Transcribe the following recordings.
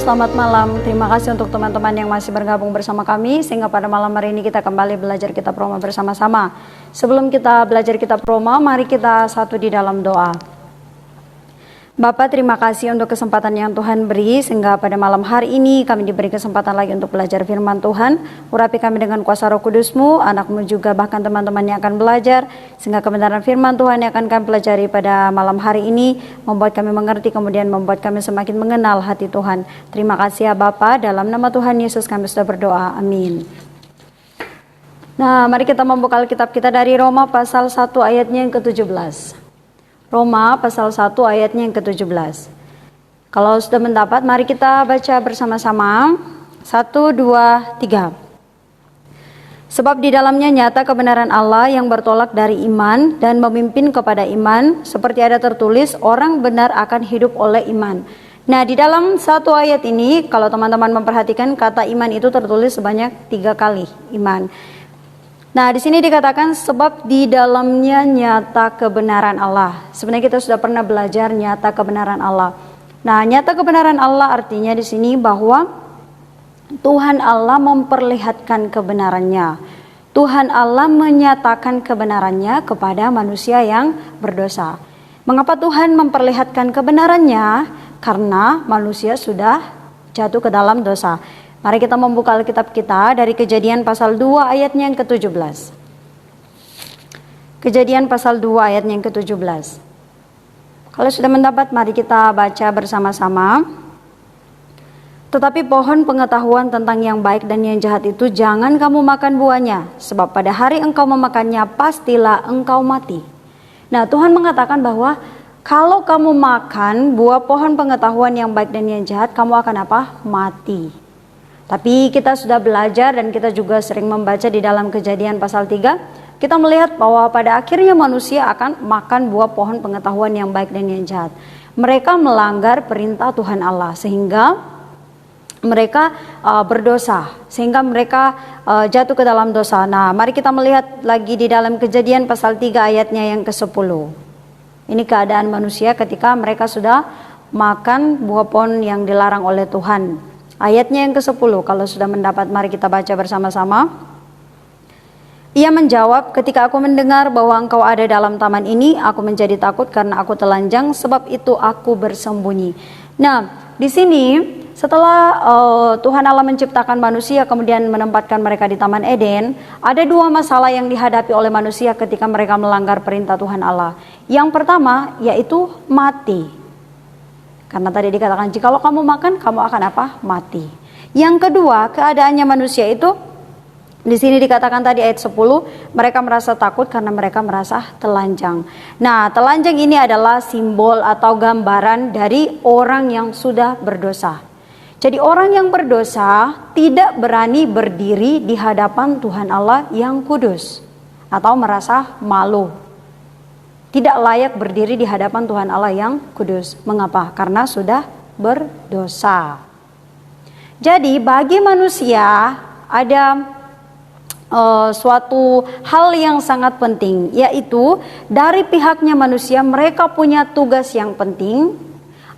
selamat malam. Terima kasih untuk teman-teman yang masih bergabung bersama kami, sehingga pada malam hari ini kita kembali belajar kitab Roma bersama-sama. Sebelum kita belajar kitab Roma, mari kita satu di dalam doa. Bapa, terima kasih untuk kesempatan yang Tuhan beri, sehingga pada malam hari ini kami diberi kesempatan lagi untuk belajar firman Tuhan. Urapi kami dengan kuasa Roh Kudus-Mu, anak-Mu juga bahkan teman-teman yang akan belajar, sehingga kebenaran firman Tuhan yang akan kami pelajari pada malam hari ini membuat kami mengerti, kemudian membuat kami semakin mengenal hati Tuhan. Terima kasih ya Bapa, dalam nama Tuhan Yesus kami sudah berdoa, amin. Nah, mari kita membuka Alkitab kita dari Roma pasal 1 ayatnya yang ke-17. Roma pasal 1 ayatnya yang ke-17. Kalau sudah mendapat, mari kita baca bersama-sama. 1, 2, 3. Sebab di dalamnya nyata kebenaran Allah yang bertolak dari iman dan memimpin kepada iman, seperti ada tertulis, orang benar akan hidup oleh iman. Nah, di dalam satu ayat ini, kalau teman-teman memperhatikan, kata iman itu tertulis sebanyak 3 kali, iman. Nah, di sini dikatakan sebab di dalamnya nyata kebenaran Allah. Sebenarnya kita sudah pernah belajar nyata kebenaran Allah. Nah, nyata kebenaran Allah artinya di sini bahwa Tuhan Allah memperlihatkan kebenarannya. Tuhan Allah menyatakan kebenarannya kepada manusia yang berdosa. Mengapa Tuhan memperlihatkan kebenarannya? Karena manusia sudah jatuh ke dalam dosa. Mari kita membuka Alkitab kita dari Kejadian pasal 2 ayatnya yang ke-17. Kejadian pasal 2 ayatnya yang ke-17. Kalau sudah mendapat, mari kita baca bersama-sama. Tetapi pohon pengetahuan tentang yang baik dan yang jahat itu jangan kamu makan buahnya, sebab pada hari engkau memakannya pastilah engkau mati. Nah, Tuhan mengatakan bahwa kalau kamu makan buah pohon pengetahuan yang baik dan yang jahat, kamu akan apa? Mati. Tapi kita sudah belajar dan kita juga sering membaca di dalam Kejadian pasal 3, kita melihat bahwa pada akhirnya manusia akan makan buah pohon pengetahuan yang baik dan yang jahat. Mereka melanggar perintah Tuhan Allah sehingga mereka berdosa, sehingga mereka jatuh ke dalam dosa. Nah, mari kita melihat lagi di dalam Kejadian pasal 3 ayatnya yang ke-10. Ini keadaan manusia ketika mereka sudah makan buah pohon yang dilarang oleh Tuhan. Ayatnya yang ke-10, kalau sudah mendapat, mari kita baca bersama-sama. Ia menjawab, ketika aku mendengar bahwa engkau ada dalam taman ini, aku menjadi takut karena aku telanjang, sebab itu aku bersembunyi. Nah, di sini setelah Tuhan Allah menciptakan manusia, kemudian menempatkan mereka di Taman Eden, ada 2 masalah yang dihadapi oleh manusia ketika mereka melanggar perintah Tuhan Allah. Yang pertama, yaitu mati. Karena tadi dikatakan, jikalau kamu makan, kamu akan apa? Mati. Yang kedua, keadaannya manusia itu, di sini dikatakan tadi ayat 10, mereka merasa takut karena mereka merasa telanjang. Nah, telanjang ini adalah simbol atau gambaran dari orang yang sudah berdosa. Jadi orang yang berdosa tidak berani berdiri di hadapan Tuhan Allah yang kudus, atau merasa malu. Tidak layak berdiri di hadapan Tuhan Allah yang kudus. Mengapa? Karena sudah berdosa. Jadi bagi manusia ada suatu hal yang sangat penting, yaitu dari pihaknya manusia mereka punya tugas yang penting,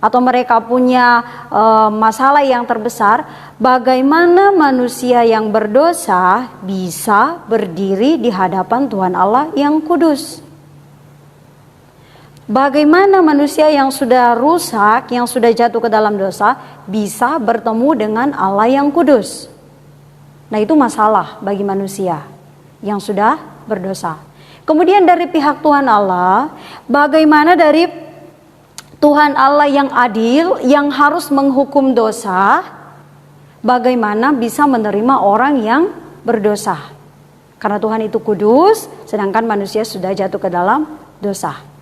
atau mereka punya masalah yang terbesar. Bagaimana manusia yang berdosa bisa berdiri di hadapan Tuhan Allah yang kudus? Bagaimana manusia yang sudah rusak, yang sudah jatuh ke dalam dosa, bisa bertemu dengan Allah yang kudus? Nah, itu masalah bagi manusia yang sudah berdosa. Kemudian dari pihak Tuhan Allah, bagaimana dari Tuhan Allah yang adil, yang harus menghukum dosa, bagaimana bisa menerima orang yang berdosa? Karena Tuhan itu kudus, sedangkan manusia sudah jatuh ke dalam dosa.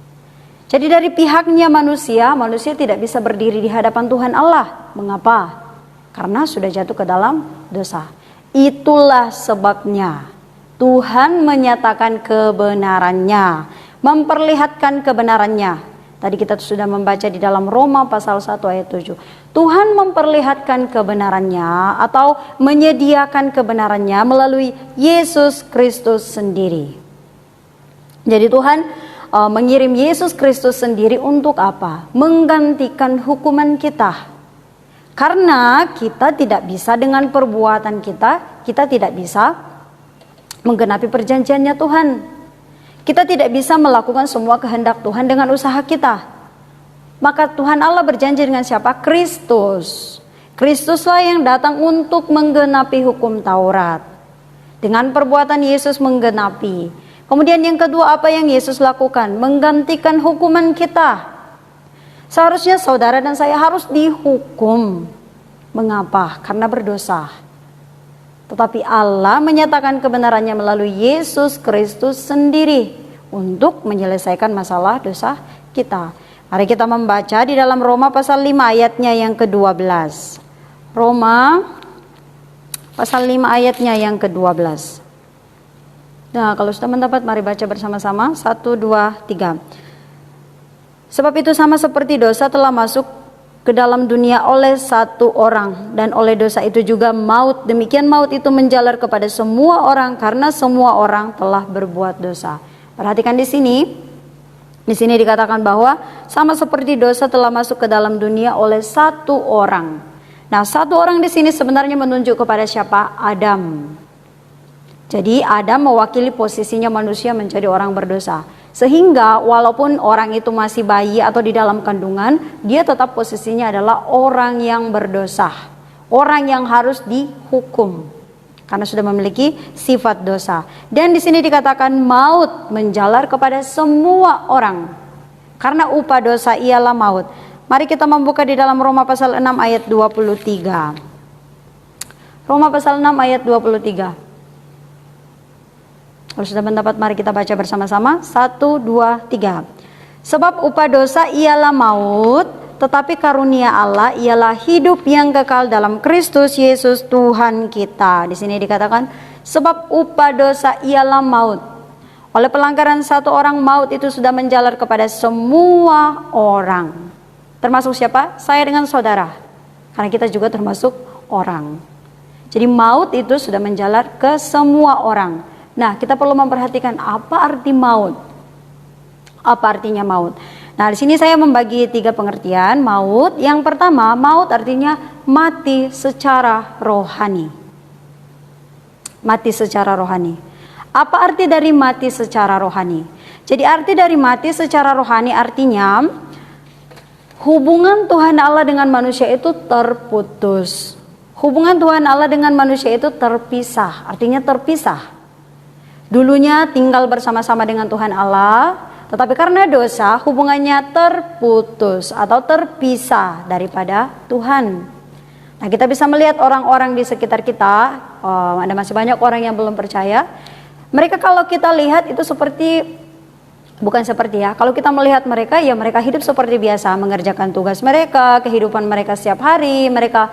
Jadi dari pihaknya manusia tidak bisa berdiri di hadapan Tuhan Allah. Mengapa? Karena sudah jatuh ke dalam dosa. Itulah sebabnya Tuhan menyatakan kebenarannya, memperlihatkan kebenarannya. Tadi kita sudah membaca di dalam Roma pasal 1 ayat 7. Tuhan memperlihatkan kebenarannya atau menyediakan kebenarannya melalui Yesus Kristus sendiri. Jadi Tuhan mengirim Yesus Kristus sendiri untuk apa? Menggantikan hukuman kita. Karena kita tidak bisa dengan perbuatan kita tidak bisa menggenapi perjanjiannya Tuhan. Kita tidak bisa melakukan semua kehendak Tuhan dengan usaha kita. Maka Tuhan Allah berjanji dengan siapa? Kristus. Kristuslah yang datang untuk menggenapi hukum Taurat. Dengan perbuatan Yesus menggenapi. Kemudian yang kedua, apa yang Yesus lakukan? Menggantikan hukuman kita. Seharusnya saudara dan saya harus dihukum. Mengapa? Karena berdosa. Tetapi Allah menyatakan kebenarannya melalui Yesus Kristus sendiri untuk menyelesaikan masalah dosa kita. Mari kita membaca di dalam Roma pasal 5 ayatnya yang ke-12. Roma pasal 5 ayatnya yang ke-12. Nah, kalau sudah mendapat, mari baca bersama-sama. 1, 2, 3. Sebab itu sama seperti dosa telah masuk ke dalam dunia oleh satu orang, dan oleh dosa itu juga maut. Demikian maut itu menjalar kepada semua orang karena semua orang telah berbuat dosa. Perhatikan di sini. Di sini dikatakan bahwa sama seperti dosa telah masuk ke dalam dunia oleh satu orang. Nah, satu orang di sini sebenarnya menunjuk kepada siapa? Adam. Jadi Adam mewakili posisinya manusia menjadi orang berdosa. Sehingga walaupun orang itu masih bayi atau di dalam kandungan, dia tetap posisinya adalah orang yang berdosa. Orang yang harus dihukum. Karena sudah memiliki sifat dosa. Dan di sini dikatakan maut menjalar kepada semua orang. Karena upah dosa ialah maut. Mari kita membuka di dalam Roma pasal 6 ayat 23. Roma pasal 6 ayat 23. Kalau sudah mendapat, mari kita baca bersama-sama. 1, 2, 3. Sebab upah dosa ialah maut, tetapi karunia Allah ialah hidup yang kekal dalam Kristus Yesus Tuhan kita. Di sini dikatakan, sebab upah dosa ialah maut. Oleh pelanggaran satu orang, maut itu sudah menjalar kepada semua orang. Termasuk siapa? Saya dengan saudara. Karena kita juga termasuk orang. Jadi maut itu sudah menjalar ke semua orang. Nah, kita perlu memperhatikan apa arti maut. Apa artinya maut? Nah, di sini saya membagi 3 pengertian maut. Yang pertama, maut artinya mati secara rohani. Mati secara rohani. Apa arti dari mati secara rohani? Jadi arti dari mati secara rohani artinya hubungan Tuhan Allah dengan manusia itu terputus. Hubungan Tuhan Allah dengan manusia itu terpisah. Artinya terpisah. Dulunya tinggal bersama-sama dengan Tuhan Allah, tetapi karena dosa hubungannya terputus atau terpisah daripada Tuhan. Nah, kita bisa melihat orang-orang di sekitar kita, ada masih banyak orang yang belum percaya. Mereka kalau kita lihat itu kalau kita melihat mereka, ya mereka hidup seperti biasa, mengerjakan tugas mereka, kehidupan mereka setiap hari, mereka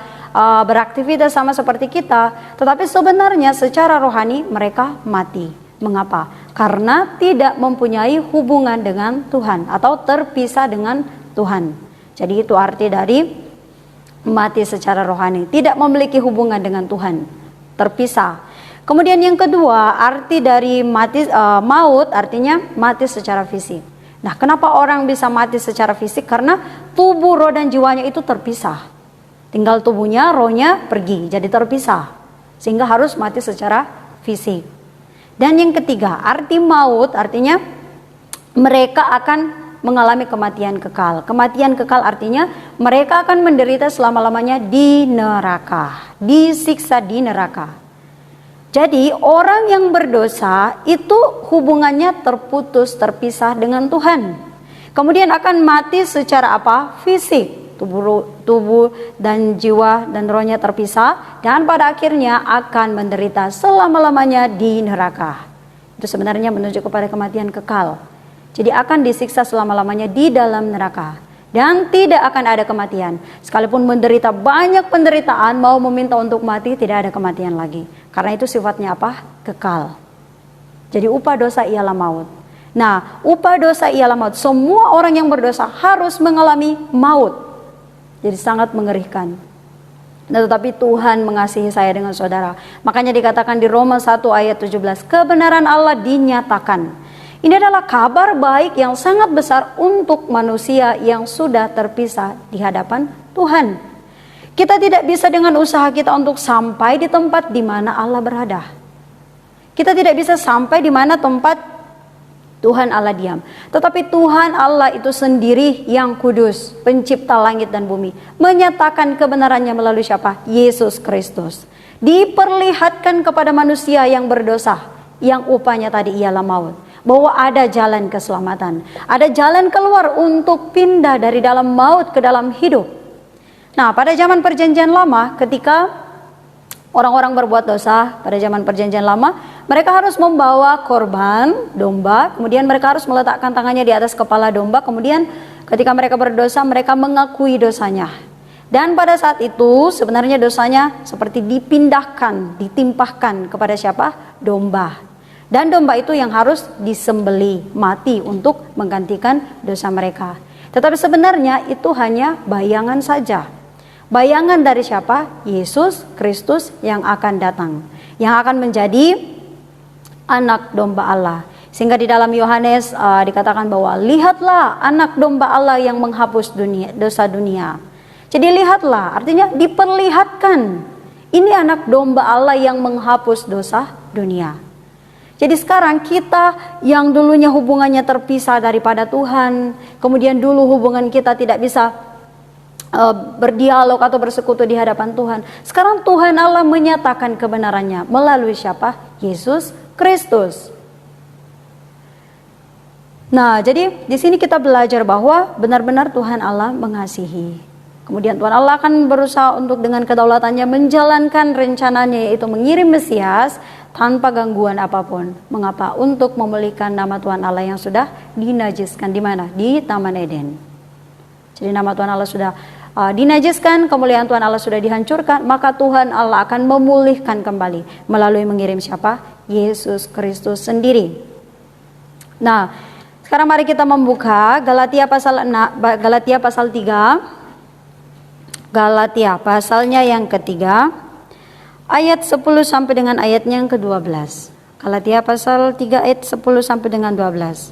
beraktivitas sama seperti kita. Tetapi sebenarnya secara rohani mereka mati. Mengapa? Karena tidak mempunyai hubungan dengan Tuhan atau terpisah dengan Tuhan. Jadi itu arti dari mati secara rohani, tidak memiliki hubungan dengan Tuhan, terpisah. Kemudian yang kedua, arti dari maut artinya mati secara fisik. Nah, kenapa orang bisa mati secara fisik? Karena tubuh, roh dan jiwanya itu terpisah. Tinggal tubuhnya, rohnya pergi, jadi terpisah. Sehingga harus mati secara fisik. Dan yang ketiga, arti maut artinya mereka akan mengalami kematian kekal. Kematian kekal artinya mereka akan menderita selama-lamanya di neraka, disiksa di neraka. Jadi orang yang berdosa itu hubungannya terputus, terpisah dengan Tuhan. Kemudian akan mati secara apa? Fisik. Tubuh dan jiwa dan rohnya terpisah, dan pada akhirnya akan menderita selama-lamanya di neraka. Itu sebenarnya menunjuk kepada kematian kekal. Jadi akan disiksa selama-lamanya di dalam neraka, dan tidak akan ada kematian. Sekalipun menderita banyak penderitaan, mau meminta untuk mati, tidak ada kematian lagi. Karena itu sifatnya apa? Kekal. Jadi upah dosa ialah maut. Nah, upah dosa ialah maut. Semua orang yang berdosa harus mengalami maut. Jadi sangat mengerikan. Nah, tetapi Tuhan mengasihi saya dengan saudara. Makanya dikatakan di Roma 1 ayat 17, kebenaran Allah dinyatakan. Ini adalah kabar baik yang sangat besar untuk manusia yang sudah terpisah di hadapan Tuhan. Kita tidak bisa dengan usaha kita untuk sampai di tempat di mana Allah berada. Kita tidak bisa sampai di mana tempat Tuhan Allah diam. Tetapi Tuhan Allah itu sendiri yang kudus, pencipta langit dan bumi, menyatakan kebenarannya melalui siapa? Yesus Kristus. Diperlihatkan kepada manusia yang berdosa, yang upahnya tadi ialah maut, bahwa ada jalan keselamatan, ada jalan keluar untuk pindah dari dalam maut ke dalam hidup. Nah, pada zaman perjanjian lama, ketika orang-orang berbuat dosa pada zaman perjanjian lama, mereka harus membawa korban domba, kemudian mereka harus meletakkan tangannya di atas kepala domba, kemudian ketika mereka berdosa, mereka mengakui dosanya. Dan pada saat itu sebenarnya dosanya seperti dipindahkan, ditimpahkan kepada siapa? Domba. Dan domba itu yang harus disembeli, mati untuk menggantikan dosa mereka. Tetapi sebenarnya itu hanya bayangan saja. Bayangan dari siapa? Yesus Kristus yang akan datang, yang akan menjadi anak domba Allah. Sehingga di dalam Yohanes dikatakan bahwa lihatlah anak domba Allah yang menghapus dosa dunia. Jadi lihatlah, artinya diperlihatkan. Ini anak domba Allah yang menghapus dosa dunia. Jadi sekarang kita yang dulunya hubungannya terpisah daripada Tuhan, kemudian dulu hubungan kita tidak bisa berdialog atau bersekutu di hadapan Tuhan. Sekarang Tuhan Allah menyatakan kebenarannya melalui siapa? Yesus Kristus. Nah, jadi di sini kita belajar bahwa benar-benar Tuhan Allah mengasihi. Kemudian Tuhan Allah akan berusaha untuk dengan kedaulatannya menjalankan rencananya, yaitu mengirim Mesias tanpa gangguan apapun. Mengapa? Untuk memulihkan nama Tuhan Allah yang sudah dinajiskan di mana? Di Taman Eden. Jadi nama Tuhan Allah sudah dinajiskan, kemuliaan Tuhan Allah sudah dihancurkan, maka Tuhan Allah akan memulihkan kembali melalui mengirim siapa? Yesus Kristus sendiri. Nah, sekarang mari kita membuka Galatia pasal 3. Galatia pasalnya yang ketiga, ayat 10 sampai dengan ayatnya yang ke-12. Galatia pasal 3 ayat 10 sampai dengan 12.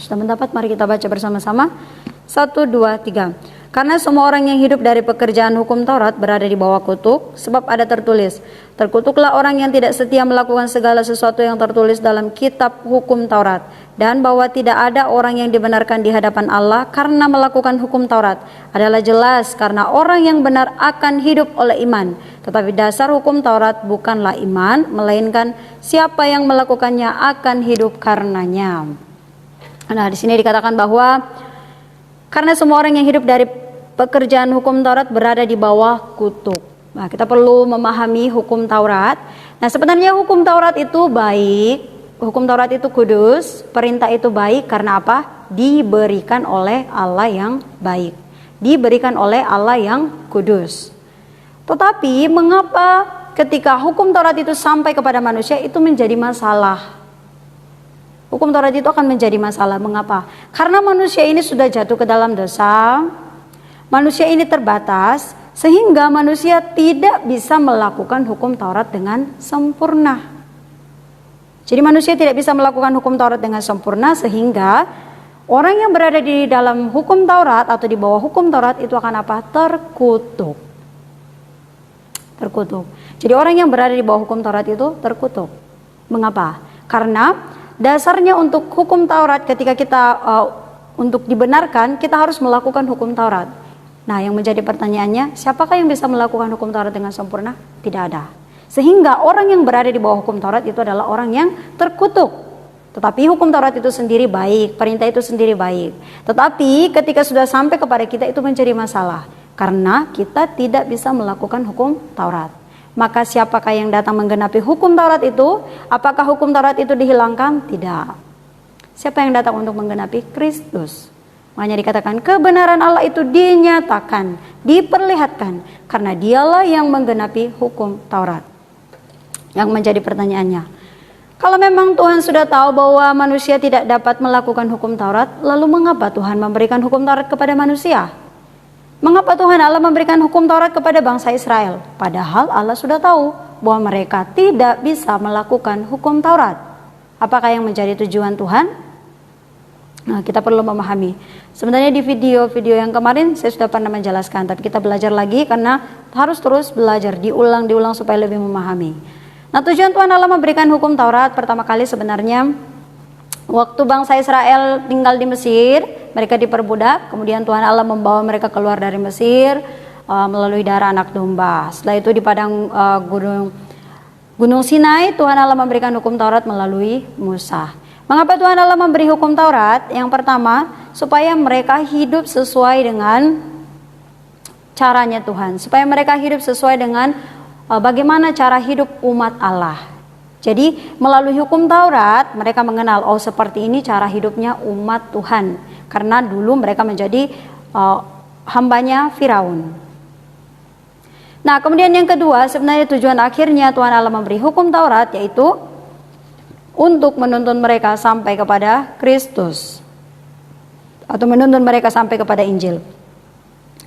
Sudah mendapat? Mari kita baca bersama-sama. 1, 2, 3. Karena semua orang yang hidup dari pekerjaan hukum Taurat berada di bawah kutuk, sebab ada tertulis, terkutuklah orang yang tidak setia melakukan segala sesuatu yang tertulis dalam kitab hukum Taurat, dan bahwa tidak ada orang yang dibenarkan di hadapan Allah karena melakukan hukum Taurat. Adalah jelas karena orang yang benar akan hidup oleh iman. Tetapi dasar hukum Taurat bukanlah iman, melainkan siapa yang melakukannya akan hidup karenanya. Nah, di sini dikatakan bahwa karena semua orang yang hidup dari pekerjaan hukum Taurat berada di bawah kutuk. Nah, kita perlu memahami hukum Taurat. Nah, sebenarnya hukum Taurat itu baik, hukum Taurat itu kudus, perintah itu baik karena apa? Diberikan oleh Allah yang baik, diberikan oleh Allah yang kudus. Tetapi mengapa ketika hukum Taurat itu sampai kepada manusia itu menjadi masalah? Hukum Taurat itu akan menjadi masalah. Mengapa? Karena manusia ini sudah jatuh ke dalam dosa. Manusia ini terbatas sehingga manusia tidak bisa melakukan hukum Taurat dengan sempurna. Jadi manusia tidak bisa melakukan hukum Taurat dengan sempurna, sehingga orang yang berada di dalam hukum Taurat atau di bawah hukum Taurat itu akan apa? Terkutuk. Terkutuk. Jadi orang yang berada di bawah hukum Taurat itu terkutuk. Mengapa? Karena dasarnya untuk hukum Taurat ketika kita untuk dibenarkan, kita harus melakukan hukum Taurat. Nah, yang menjadi pertanyaannya, siapakah yang bisa melakukan hukum Taurat dengan sempurna? Tidak ada. Sehingga orang yang berada di bawah hukum Taurat itu adalah orang yang terkutuk. Tetapi hukum Taurat itu sendiri baik, perintah itu sendiri baik. Tetapi ketika sudah sampai kepada kita itu menjadi masalah, karena kita tidak bisa melakukan hukum Taurat. Maka siapakah yang datang menggenapi hukum Taurat itu? Apakah hukum Taurat itu dihilangkan? Tidak. Siapa yang datang untuk menggenapi? Kristus. Makanya dikatakan kebenaran Allah itu dinyatakan, diperlihatkan, karena dialah yang menggenapi hukum Taurat. Yang menjadi pertanyaannya, kalau memang Tuhan sudah tahu bahwa manusia tidak dapat melakukan hukum Taurat, lalu mengapa Tuhan memberikan hukum Taurat kepada manusia? Mengapa Tuhan Allah memberikan hukum Taurat kepada bangsa Israel? Padahal Allah sudah tahu bahwa mereka tidak bisa melakukan hukum Taurat. Apakah yang menjadi tujuan Tuhan? Nah, kita perlu memahami. Sebenarnya di video-video yang kemarin saya sudah pernah menjelaskan, tapi kita belajar lagi karena harus terus belajar, diulang supaya lebih memahami. Nah, tujuan Tuhan Allah memberikan hukum Taurat pertama kali sebenarnya waktu bangsa Israel tinggal di Mesir, mereka diperbudak, kemudian Tuhan Allah membawa mereka keluar dari Mesir melalui darah anak domba. Setelah itu di padang Gunung Sinai, Tuhan Allah memberikan hukum Taurat melalui Musa. Mengapa Tuhan Allah memberi hukum Taurat? Yang pertama, supaya mereka hidup sesuai dengan caranya Tuhan. Supaya mereka hidup sesuai dengan bagaimana cara hidup umat Allah. Jadi melalui hukum Taurat, mereka mengenal, oh seperti ini cara hidupnya umat Tuhan. Karena dulu mereka menjadi hambanya Firaun. Nah, kemudian yang kedua, sebenarnya tujuan akhirnya Tuhan Allah memberi hukum Taurat, yaitu untuk menuntun mereka sampai kepada Kristus, atau menuntun mereka sampai kepada Injil.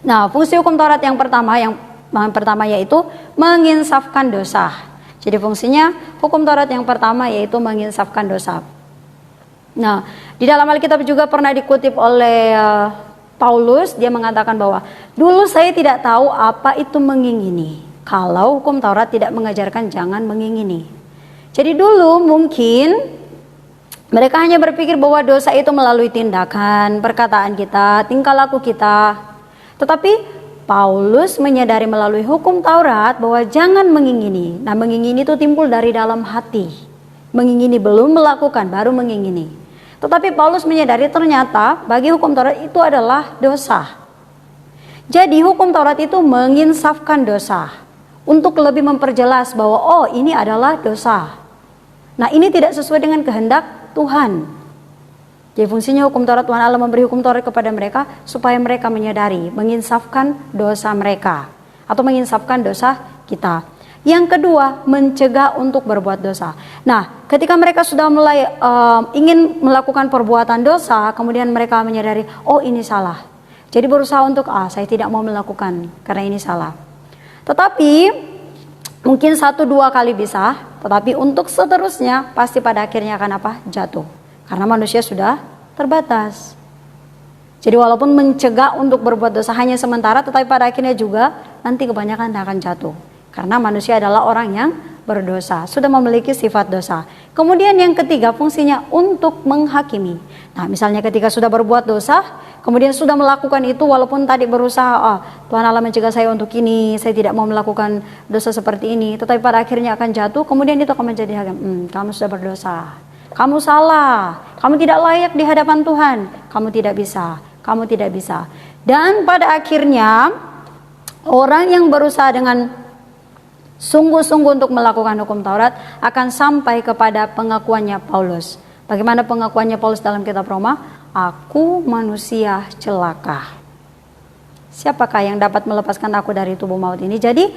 Nah, fungsi hukum Taurat yang pertama yaitu menginsafkan dosa. Jadi fungsinya hukum Taurat yang pertama yaitu menginsafkan dosa. Nah, di dalam Alkitab juga pernah dikutip oleh Paulus, dia mengatakan bahwa dulu saya tidak tahu apa itu mengingini. Kalau hukum Taurat tidak mengajarkan jangan mengingini. Jadi dulu mungkin mereka hanya berpikir bahwa dosa itu melalui tindakan, perkataan kita, tingkah laku kita. Tetapi Paulus menyadari melalui hukum Taurat bahwa jangan mengingini. Nah, mengingini itu timbul dari dalam hati. Mengingini belum melakukan, baru mengingini. Tetapi Paulus menyadari ternyata bagi hukum Taurat itu adalah dosa. Jadi hukum Taurat itu menginsafkan dosa. Untuk lebih memperjelas bahwa oh ini adalah dosa. Nah, ini tidak sesuai dengan kehendak Tuhan. Jadi fungsinya hukum Taurat, Tuhan Allah memberi hukum Taurat kepada mereka supaya mereka menyadari, menginsafkan dosa mereka atau menginsafkan dosa kita. Yang kedua, mencegah untuk berbuat dosa. Nah, ketika mereka sudah mulai ingin melakukan perbuatan dosa, kemudian mereka menyadari, oh ini salah. Jadi berusaha untuk saya tidak mau melakukan karena ini salah. Tetapi mungkin 1-2 kali bisa, tetapi untuk seterusnya pasti pada akhirnya akan jatuh. Karena manusia sudah terbatas. Jadi walaupun mencegah untuk berbuat dosa hanya sementara, tetapi pada akhirnya juga nanti kebanyakan akan jatuh. Karena manusia adalah orang yang berdosa, sudah memiliki sifat dosa. Kemudian yang ketiga, fungsinya untuk menghakimi. Nah, misalnya ketika sudah berbuat dosa, kemudian sudah melakukan itu walaupun tadi berusaha, Tuhan Allah mencegah saya untuk ini, saya tidak mau melakukan dosa seperti ini, tetapi pada akhirnya akan jatuh, kemudian itu akan menjadi hakim. Kamu sudah berdosa, kamu salah, kamu tidak layak di hadapan Tuhan, kamu tidak bisa. Dan pada akhirnya orang yang berusaha dengan sungguh-sungguh untuk melakukan hukum Taurat akan sampai kepada pengakuannya Paulus. Bagaimana pengakuannya Paulus dalam kitab Roma? Aku manusia celaka. Siapakah yang dapat melepaskan aku dari tubuh maut ini? Jadi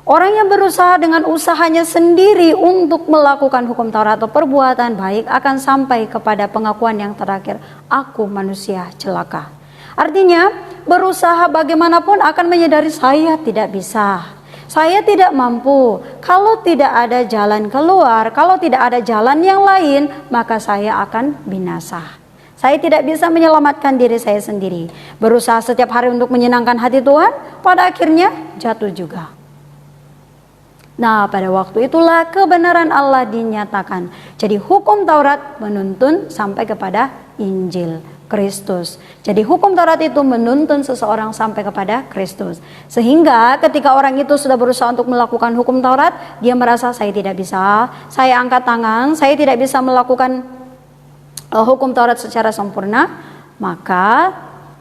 orang yang berusaha dengan usahanya sendiri untuk melakukan hukum Taurat atau perbuatan baik akan sampai kepada pengakuan yang terakhir. Aku manusia celaka. Artinya berusaha bagaimanapun akan menyadari saya tidak bisa. Saya tidak mampu. Kalau tidak ada jalan keluar, kalau tidak ada jalan yang lain, maka saya akan binasa. Saya tidak bisa menyelamatkan diri saya sendiri. Berusaha setiap hari untuk menyenangkan hati Tuhan, pada akhirnya jatuh juga. Nah, pada waktu itulah kebenaran Allah dinyatakan. Jadi hukum Taurat menuntun sampai kepada Injil Kristus. Jadi hukum Taurat itu menuntun seseorang sampai kepada Kristus. Sehingga ketika orang itu sudah berusaha untuk melakukan hukum Taurat, dia merasa saya tidak bisa, saya angkat tangan, saya tidak bisa melakukan hukum Taurat secara sempurna, maka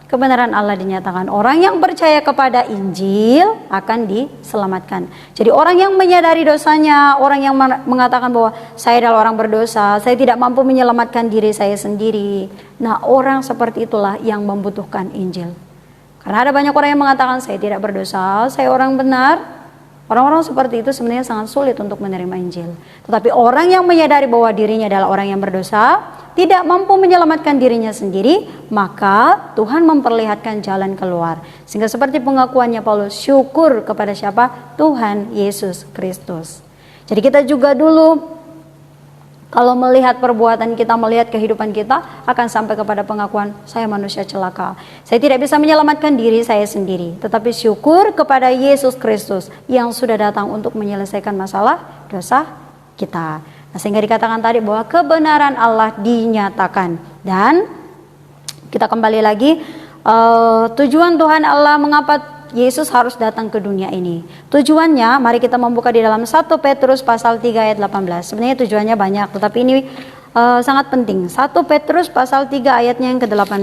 kebenaran Allah dinyatakan. Orang yang percaya kepada Injil akan diselamatkan. Jadi orang yang menyadari dosanya, orang yang mengatakan bahwa saya adalah orang berdosa, saya tidak mampu menyelamatkan diri saya sendiri. Nah, orang seperti itulah yang membutuhkan Injil. Karena ada banyak orang yang mengatakan saya tidak berdosa, saya orang benar. Orang-orang seperti itu sebenarnya sangat sulit untuk menerima Injil. Tetapi orang yang menyadari bahwa dirinya adalah orang yang berdosa, tidak mampu menyelamatkan dirinya sendiri, maka Tuhan memperlihatkan jalan keluar. Sehingga seperti pengakuannya Paulus, syukur kepada siapa? Tuhan Yesus Kristus. Jadi kita juga dulu Kalau melihat perbuatan kita, melihat kehidupan kita, akan sampai kepada pengakuan, saya manusia celaka. Saya tidak bisa menyelamatkan diri saya sendiri. Tetapi syukur kepada Yesus Kristus yang sudah datang untuk menyelesaikan masalah dosa kita. Nah, sehingga dikatakan tadi bahwa kebenaran Allah dinyatakan. Dan kita kembali lagi, tujuan Tuhan Allah mengapa Yesus harus datang ke dunia ini. Tujuannya, mari kita membuka di dalam 1 Petrus pasal 3 ayat 18. Sebenarnya tujuannya banyak, tetapi ini sangat penting. 1 Petrus pasal 3 ayatnya yang ke-18.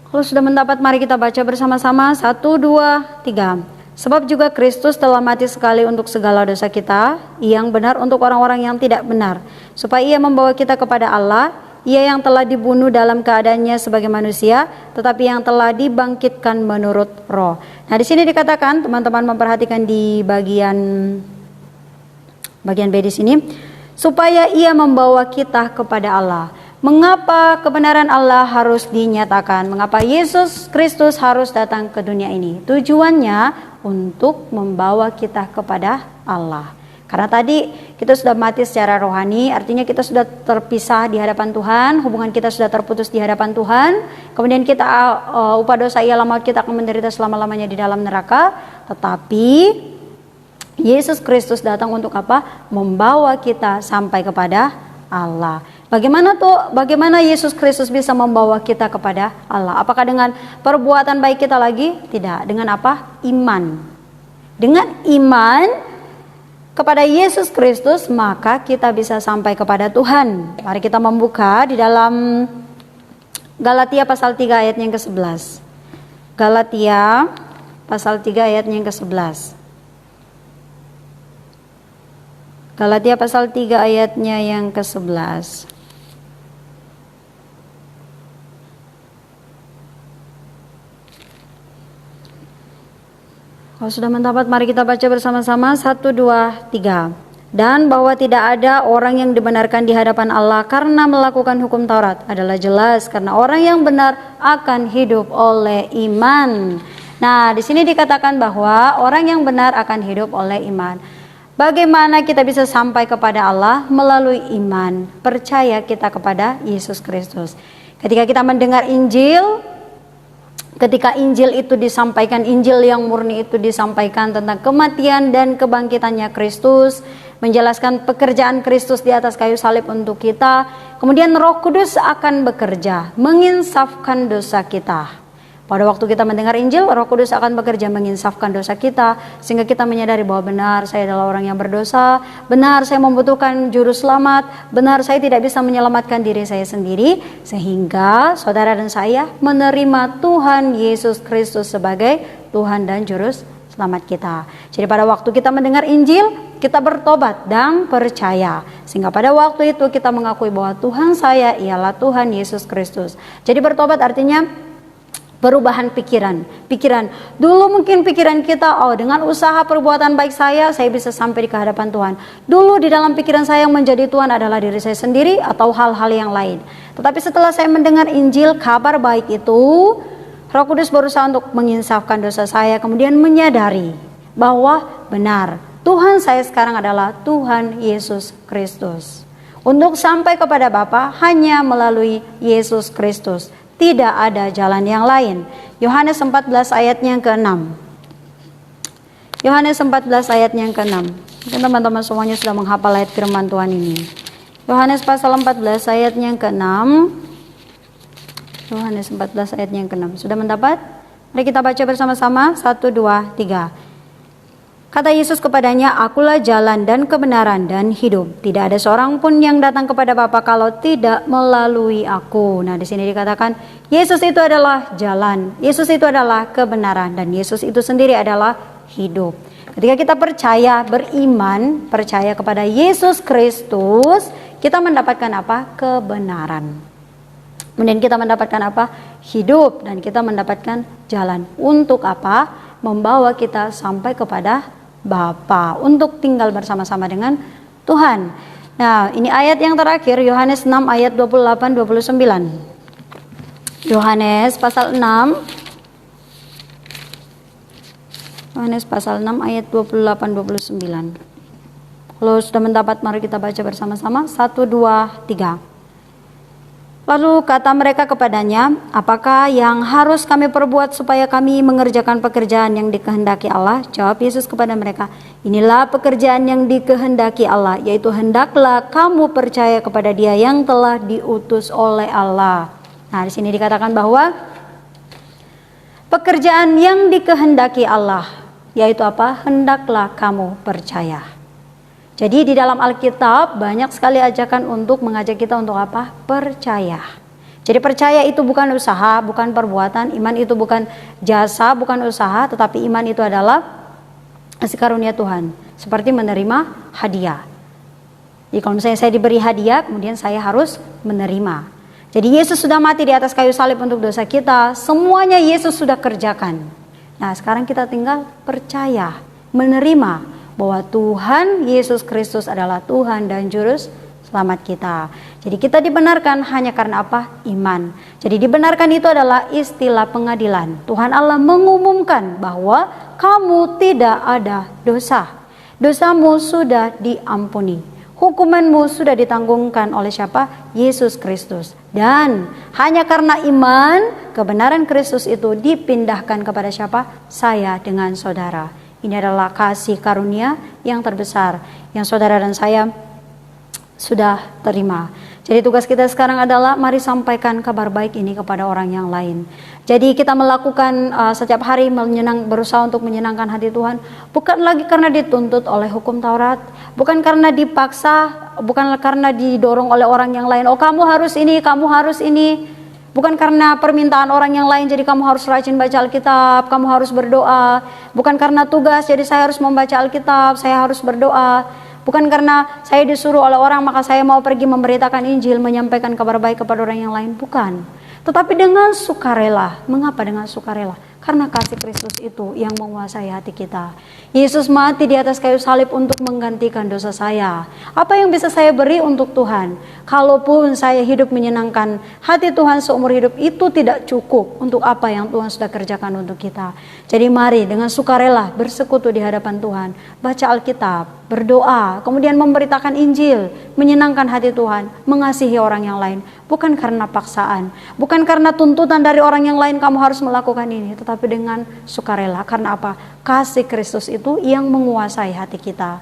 Kalau sudah mendapat, mari kita baca bersama-sama. 1, 2, 3. Sebab juga Kristus telah mati sekali untuk segala dosa kita, yang benar untuk orang-orang yang tidak benar, supaya ia membawa kita kepada Allah. Ia yang telah dibunuh dalam keadaannya sebagai manusia, tetapi yang telah dibangkitkan menurut roh. Nah, di sini dikatakan, teman-teman memperhatikan di bagian B di sini, supaya ia membawa kita kepada Allah. Mengapa kebenaran Allah harus dinyatakan? Mengapa Yesus Kristus harus datang ke dunia ini? Tujuannya untuk membawa kita kepada Allah. Karena tadi kita sudah mati secara rohani, artinya kita sudah terpisah di hadapan Tuhan, hubungan kita sudah terputus di hadapan Tuhan. Kemudian kita upah dosa ialah maut, kita akan menderita selama-lamanya di dalam neraka. Tetapi Yesus Kristus datang untuk apa? Membawa kita sampai kepada Allah. Bagaimana Yesus Kristus bisa membawa kita kepada Allah? Apakah dengan perbuatan baik kita lagi? Tidak. Dengan apa? Iman. Dengan iman kepada Yesus Kristus, maka kita bisa sampai kepada Tuhan. Mari kita membuka di dalam Galatia pasal 3 ayat yang ke-11. Galatia pasal 3 ayat yang ke-11. Galatia pasal 3 ayatnya yang ke-11. Kalau sudah mendapat, mari kita baca bersama-sama. 1, 2, 3. Dan bahwa tidak ada orang yang dibenarkan di hadapan Allah karena melakukan hukum Taurat adalah jelas, karena orang yang benar akan hidup oleh iman. Nah, di sini dikatakan bahwa orang yang benar akan hidup oleh iman. Bagaimana kita bisa sampai kepada Allah? Melalui iman, percaya kita kepada Yesus Kristus. Ketika kita mendengar Injil, ketika Injil itu disampaikan, Injil yang murni itu disampaikan tentang kematian dan kebangkitannya Kristus, menjelaskan pekerjaan Kristus di atas kayu salib untuk kita. Kemudian Roh Kudus akan bekerja, menginsafkan dosa kita. Pada waktu kita mendengar Injil, Roh Kudus akan bekerja menginsafkan dosa kita, sehingga kita menyadari bahwa benar saya adalah orang yang berdosa, benar saya membutuhkan juru selamat, benar saya tidak bisa menyelamatkan diri saya sendiri, sehingga saudara dan saya menerima Tuhan Yesus Kristus sebagai Tuhan dan juru selamat kita. Jadi pada waktu kita mendengar Injil, kita bertobat dan percaya, sehingga pada waktu itu kita mengakui bahwa Tuhan saya ialah Tuhan Yesus Kristus. Jadi bertobat artinya perubahan pikiran. Dulu mungkin pikiran kita, dengan usaha perbuatan baik saya bisa sampai di hadapan Tuhan. Dulu di dalam pikiran saya yang menjadi Tuhan adalah diri saya sendiri atau hal-hal yang lain. Tetapi setelah saya mendengar Injil, kabar baik itu, Roh Kudus berusaha untuk menginsafkan dosa saya, kemudian menyadari bahwa benar Tuhan saya sekarang adalah Tuhan Yesus Kristus. Untuk sampai kepada Bapa hanya melalui Yesus Kristus. Tidak ada jalan yang lain. Yohanes 14 ayatnya yang ke-6. Yohanes 14 ayatnya yang ke-6. Mungkin teman-teman semuanya sudah menghafal ayat firman Tuhan ini. Yohanes pasal 14 ayatnya yang ke-6. Yohanes 14 ayatnya yang ke-6. Sudah mendapat? Mari kita baca bersama-sama. 1, 2, 3. Kata Yesus kepadanya, akulah jalan dan kebenaran dan hidup. Tidak ada seorang pun yang datang kepada Bapa kalau tidak melalui aku. Nah, di sini dikatakan Yesus itu adalah jalan, Yesus itu adalah kebenaran, dan Yesus itu sendiri adalah hidup. Ketika kita percaya, beriman, percaya kepada Yesus Kristus, kita mendapatkan apa? Kebenaran. Kemudian kita mendapatkan apa? Hidup, dan kita mendapatkan jalan. Untuk apa? Membawa kita sampai kepada Bapa, untuk tinggal bersama-sama dengan Tuhan. Nah, ini ayat yang terakhir, Yohanes 6 ayat 28-29. Yohanes pasal 6 Yohanes pasal 6 ayat 28-29. Kalau sudah mendapat, mari kita baca bersama-sama. 1, 2, 3. Lalu kata mereka kepadanya, apakah yang harus kami perbuat supaya kami mengerjakan pekerjaan yang dikehendaki Allah? Jawab Yesus kepada mereka, inilah pekerjaan yang dikehendaki Allah, yaitu hendaklah kamu percaya kepada Dia yang telah diutus oleh Allah. Nah, di sini dikatakan bahwa pekerjaan yang dikehendaki Allah, yaitu apa? Hendaklah kamu percaya. Jadi di dalam Alkitab banyak sekali ajakan untuk mengajak kita untuk apa? Percaya. Jadi percaya itu bukan usaha, bukan perbuatan. Iman itu bukan jasa, bukan usaha. Tetapi iman itu adalah kasih karunia Tuhan. Seperti menerima hadiah. Jadi kalau misalnya saya diberi hadiah, kemudian saya harus menerima. Jadi Yesus sudah mati di atas kayu salib untuk dosa kita. Semuanya Yesus sudah kerjakan. Nah, sekarang kita tinggal percaya, menerima bahwa Tuhan Yesus Kristus adalah Tuhan dan Juru Selamat kita. Jadi kita dibenarkan hanya karena apa? Iman. Jadi dibenarkan itu adalah istilah pengadilan. Tuhan Allah mengumumkan bahwa kamu tidak ada dosa. Dosamu sudah diampuni. Hukumanmu sudah ditanggungkan oleh siapa? Yesus Kristus. Dan hanya karena iman, kebenaran Kristus itu dipindahkan kepada siapa? Saya dengan saudara. Ini adalah kasih karunia yang terbesar yang saudara dan saya sudah terima. Jadi tugas kita sekarang adalah mari sampaikan kabar baik ini kepada orang yang lain. Jadi kita melakukan setiap hari berusaha untuk menyenangkan hati Tuhan, bukan lagi karena dituntut oleh hukum Taurat, bukan karena dipaksa, bukan karena didorong oleh orang yang lain. Oh, kamu harus ini, kamu harus ini. Bukan karena permintaan orang yang lain, jadi kamu harus rajin baca Alkitab, kamu harus berdoa. Bukan karena tugas, jadi saya harus membaca Alkitab, saya harus berdoa. Bukan karena saya disuruh oleh orang, maka saya mau pergi memberitakan Injil, menyampaikan kabar baik kepada orang yang lain. Bukan. Tetapi dengan sukarela. Mengapa dengan sukarela? Karena kasih Kristus itu yang menguasai hati kita. Yesus mati di atas kayu salib untuk menggantikan dosa saya. Apa yang bisa saya beri untuk Tuhan? Kalaupun saya hidup menyenangkan hati Tuhan seumur hidup, itu tidak cukup untuk apa yang Tuhan sudah kerjakan untuk kita. Jadi mari dengan sukarela bersekutu di hadapan Tuhan. Baca Alkitab, berdoa, kemudian memberitakan Injil, menyenangkan hati Tuhan, mengasihi orang yang lain. Bukan karena paksaan, bukan karena tuntutan dari orang yang lain kamu harus melakukan ini, tetapi dengan sukarela. Karena apa? Kasih Kristus itu yang menguasai hati kita.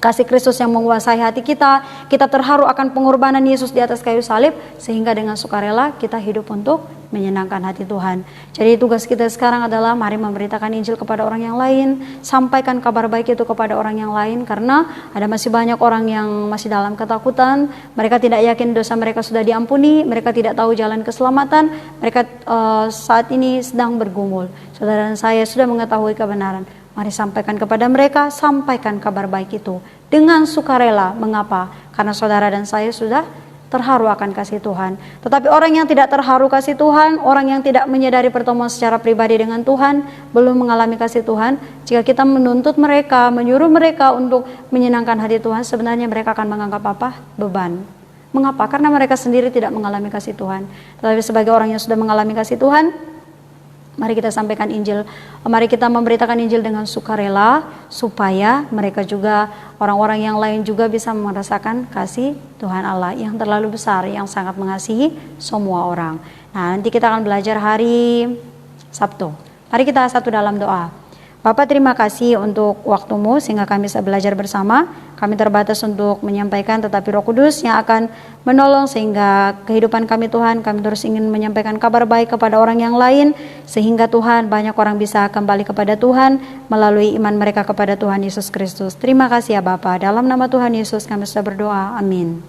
Kasih Kristus yang menguasai hati kita, kita terharu akan pengorbanan Yesus di atas kayu salib, sehingga dengan sukarela kita hidup untuk menyenangkan hati Tuhan. Jadi tugas kita sekarang adalah mari memberitakan Injil kepada orang yang lain, sampaikan kabar baik itu kepada orang yang lain, karena ada masih banyak orang yang masih dalam ketakutan, mereka tidak yakin dosa mereka sudah diampuni, mereka tidak tahu jalan keselamatan, mereka saat ini sedang bergumul. Saudara dan saya sudah mengetahui kebenaran. Mari sampaikan kepada mereka, sampaikan kabar baik itu dengan sukarela. Mengapa? Karena saudara dan saya sudah terharu akan kasih Tuhan. Tetapi orang yang tidak terharu kasih Tuhan, orang yang tidak menyadari pertemuan secara pribadi dengan Tuhan, belum mengalami kasih Tuhan, jika kita menuntut mereka, menyuruh mereka untuk menyenangkan hati Tuhan, sebenarnya mereka akan menganggap apa? Beban. Mengapa? Karena mereka sendiri tidak mengalami kasih Tuhan. Tetapi sebagai orang yang sudah mengalami kasih Tuhan, mari kita sampaikan Injil, mari kita memberitakan Injil dengan sukarela, supaya mereka juga, orang-orang yang lain juga bisa merasakan kasih Tuhan Allah yang terlalu besar, yang sangat mengasihi semua orang. Nah, nanti kita akan belajar hari Sabtu. Mari kita satu dalam doa. Bapak, terima kasih untuk waktumu sehingga kami bisa belajar bersama. Kami terbatas untuk menyampaikan, tetapi Roh Kudus yang akan menolong sehingga kehidupan kami Tuhan, kami terus ingin menyampaikan kabar baik kepada orang yang lain, sehingga Tuhan banyak orang bisa kembali kepada Tuhan melalui iman mereka kepada Tuhan Yesus Kristus. Terima kasih ya Bapak, dalam nama Tuhan Yesus kami sudah berdoa, amin.